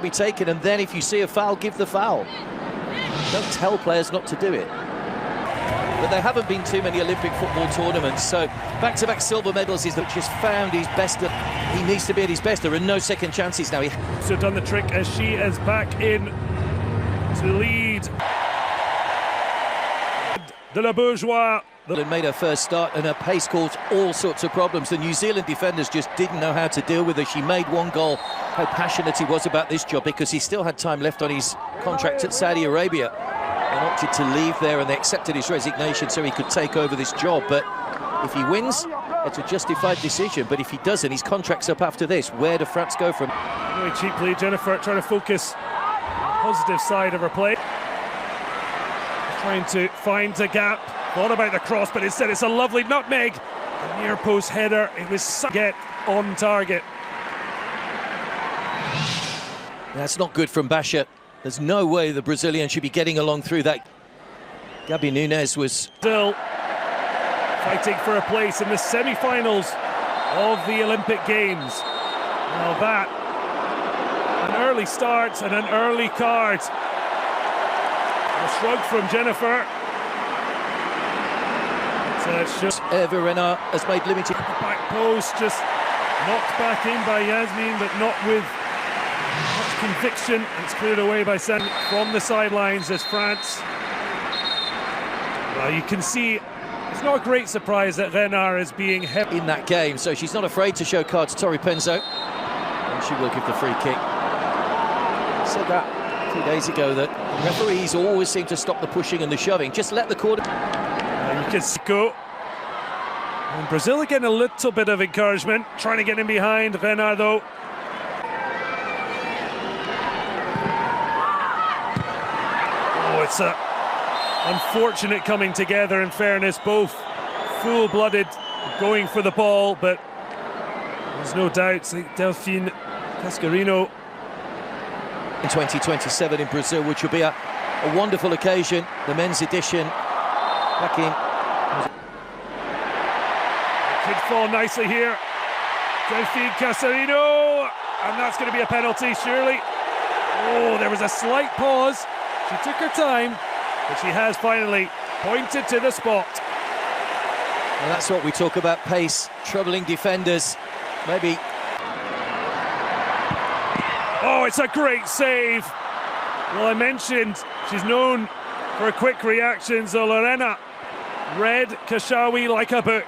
be taken, and then if you see a foul, give the foul. Don't tell players not to do it. But there haven't been too many Olympic football tournaments, so back-to-back silver medals is just found his best. He needs to be at his best. There are no second chances now. So done the trick as she is back in to lead. De la Bourgeois. Made her first start, and her pace caused all sorts of problems. The New Zealand defenders just didn't know how to deal with her. She made one goal. How passionate he was about this job, because he still had time left on his contract at Saudi Arabia, and opted to leave there, and they accepted his resignation so he could take over this job. But if he wins, it's a justified decision. But if he doesn't, his contract's up after this. Where do France go from? Very cheaply, Jennifer trying to focus on the positive side of her play. Trying to find a gap. Thought about the cross, but instead it's a lovely nutmeg. A near post header. It was get on target. That's not good from Basha. There's no way the Brazilian should be getting along through that. Gabi Nunes was still fighting for a place in the semi-finals of the Olympic Games. Now that, an early start and an early card. A shrug from Jennifer. Eva Renard has made limited. Back post, just knocked back in by Yasmin, but not with much conviction. It's cleared away by San from the sidelines as France. Well, you can see it's not a great surprise that Renard is being heavy in that game, so she's not afraid to show cards to Tori Penzo, and she will give the free kick. I said that 2 days ago, that referees always seem to stop the pushing and the shoving. Just let the corner. You can go. And Brazil are getting a little bit of encouragement, trying to get in behind Renard though. Oh, it's a unfortunate coming together, in fairness, both full-blooded going for the ball, but there's no doubt Delphine Cascarino in 2027 in Brazil, which will be a wonderful occasion, the men's edition back in. Could fall nicely here. Delphine Cascarino, and that's going to be a penalty, surely. Oh, there was a slight pause. She took her time, but she has finally pointed to the spot. And that's what we talk about, pace, troubling defenders. Maybe. Oh, it's a great save. Well, I mentioned she's known for quick reactions. So Lorena read Kashawi like a book.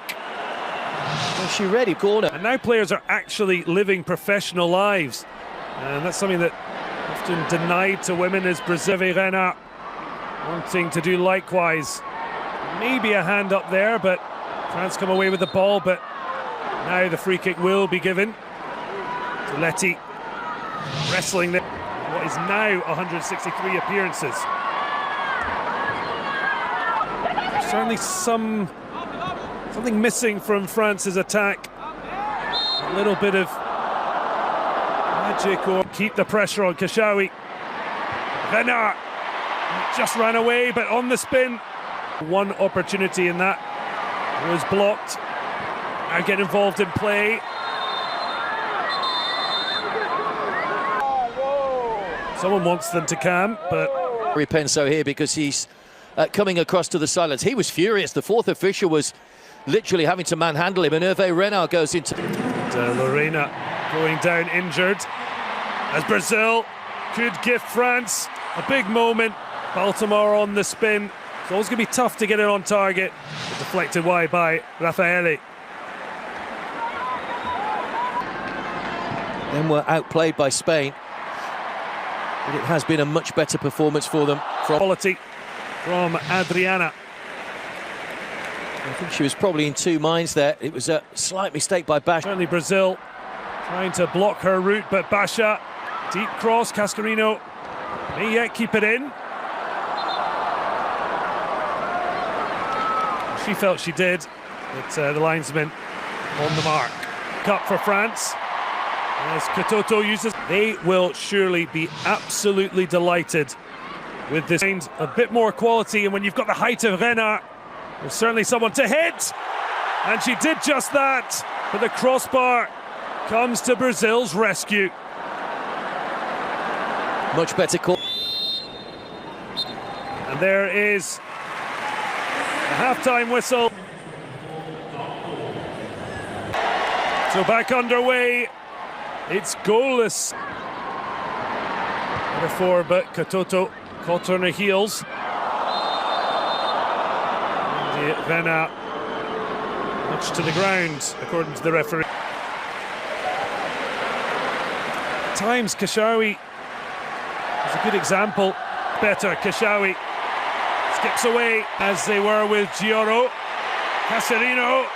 Was she ready? Corner. And now players are actually living professional lives. And that's something that often denied to women, is Brazil Renard wanting to do likewise. Maybe a hand up there, but France come away with the ball. But now the free kick will be given to Letty. Wrestling there. What is now 163 appearances. There's certainly something missing from France's attack. A little bit of magic, or keep the pressure on Kashawi. Renard just ran away, but on the spin. One opportunity in that was blocked. Now get involved in play. Someone wants them to camp, but Penso here, because he's coming across to the silence. He was furious. The fourth official was literally having to manhandle him, and Hervé Renard goes into. Lorena going down injured, as Brazil could give France a big moment. Baltimore on the spin. It's always going to be tough to get it on target. Deflected wide by Raffaele. Then we're outplayed by Spain. But it has been a much better performance for them. Quality from Adriana. I think she was probably in two minds there. It was a slight mistake by Basha. Certainly Brazil trying to block her route, but Basha, deep cross, Cascarino may yet keep it in. She felt she did, but the linesman on the mark. Cup for France. As Katoto uses, they will surely be absolutely delighted with this. A bit more quality, and when you've got the height of Renard, there's certainly someone to hit, and she did just that. But the crossbar comes to Brazil's rescue. Much better call. And there is a half-time whistle. So back underway. It's goalless. Before, but Katoto caught on her heels. And Rena nudged to the ground, according to the referee. At times, Kashawi is a good example. Better, Kashawi skips away, as they were with Gioro. Casarino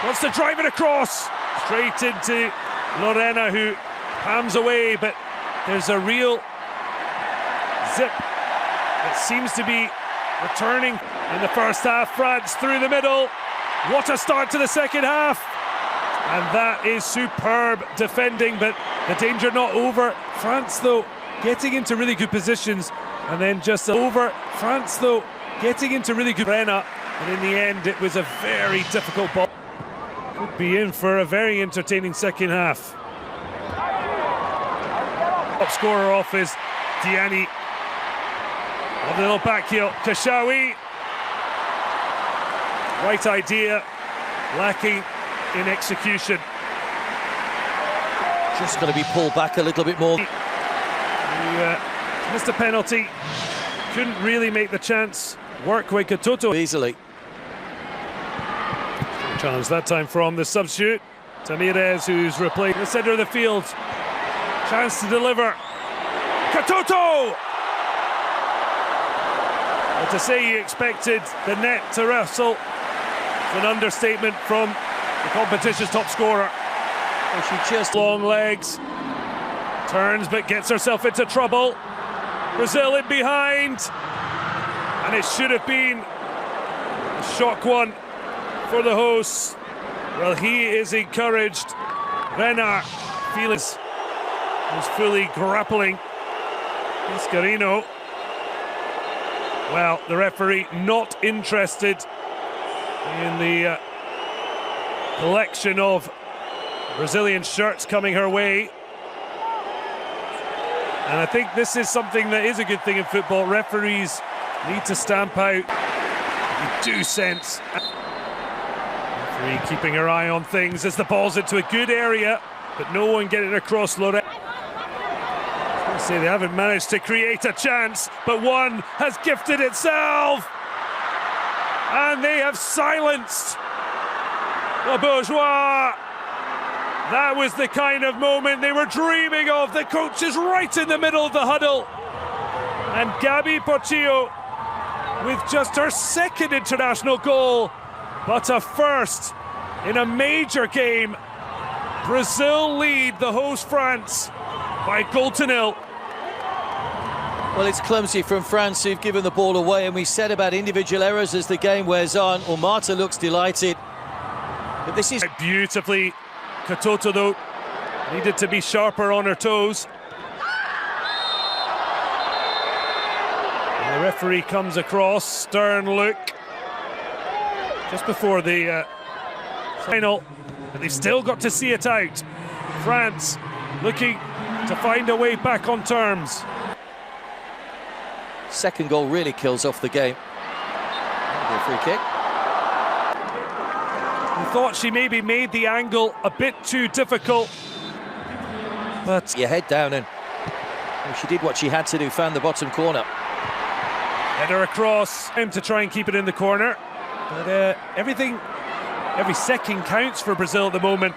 wants to drive it across, straight into Lorena, who palms away, but there's a real zip that seems to be returning in the first half. France through the middle. What a start to the second half. And that is superb defending, but the danger not over. France, though, getting into really good positions, and then just over. France, though, getting into really good Rena, and in the end it was a very difficult ball. Could be in for a very entertaining second half. Top scorer off is Diani. A little back heel, Kashawi. Right idea, lacking in execution. Just going to be pulled back a little bit more. He missed a penalty. Couldn't really make the chance work with Katoto. Easily. Challenge that time from the substitute. Tamirez, who's replaced the centre of the field. Chance to deliver. Katoto! But to say you expected the net to wrestle is an understatement from the competition's top scorer. Well, she just long legs, turns but gets herself into trouble. Brazil in behind, and it should have been a shock one for the hosts. Well, he is encouraged. Renard Felix was fully grappling Mascarino. Well, the referee not interested in the collection of Brazilian shirts coming her way. And I think this is something that is a good thing in football. Referees need to stamp out. You do sense. Referee keeping her eye on things as the ball's into a good area, but no one getting across Lorena. Say they haven't managed to create a chance, but one has gifted itself, and they have silenced the Bourgeois. That was the kind of moment they were dreaming of. The coach is right in the middle of the huddle, and Gabi Portillo with just her second international goal, but a first in a major game. Brazil lead the host France by 1-0. Well, it's clumsy from France, who've given the ball away, and we said about individual errors as the game wears on. Well, Marta looks delighted, but this is beautifully. Katoto, though, needed to be sharper on her toes. And the referee comes across, stern look, just before the final, but they've still got to see it out. France looking to find a way back on terms. second goal really kills off the game. A free kick. I thought she maybe made the angle a bit too difficult, but Your head down, and she did what she had to do, found the bottom corner. header across, him to try and keep it in the corner. But every second counts for Brazil at the moment.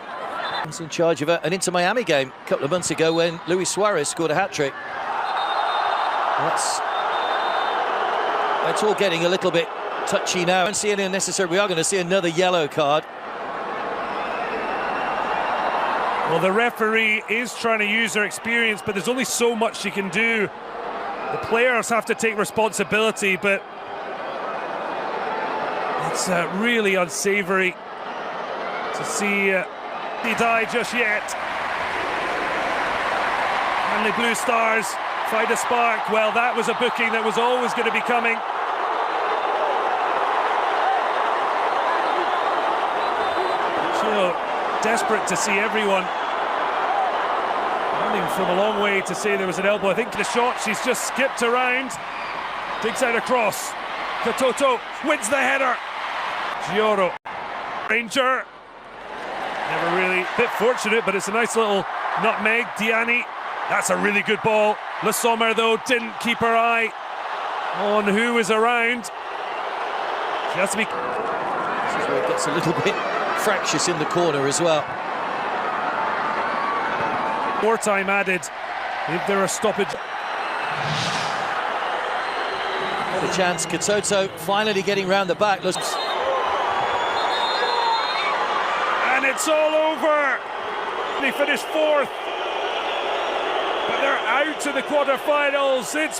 He's in charge of an Inter Miami game a couple of months ago when Luis Suarez scored a hat-trick. It's all getting a little bit touchy now. I don't see any unnecessary. We are going to see another yellow card. Well, the referee is trying to use her experience, but there's only so much she can do. The players have to take responsibility, but it's really unsavoury to see he die just yet. And the Blue Stars find a spark. Well, that was a booking that was always going to be coming. Desperate to see everyone Running from a long way to say there was an elbow. I think the shot, she's just skipped around. Digs out a cross. Katoto wins the header. Gioro. Ranger. Never really, bit fortunate, but it's a nice little nutmeg. Diani, that's a really good ball. Le Sommer, though, didn't keep her eye on who was around. She has to be... This is where it gets a little bit fractious in the corner as well. More time added if there are stoppage. The chance, Katoto finally getting round the back. Looks... And it's all over. They finished fourth, but they're out to the quarterfinals. It's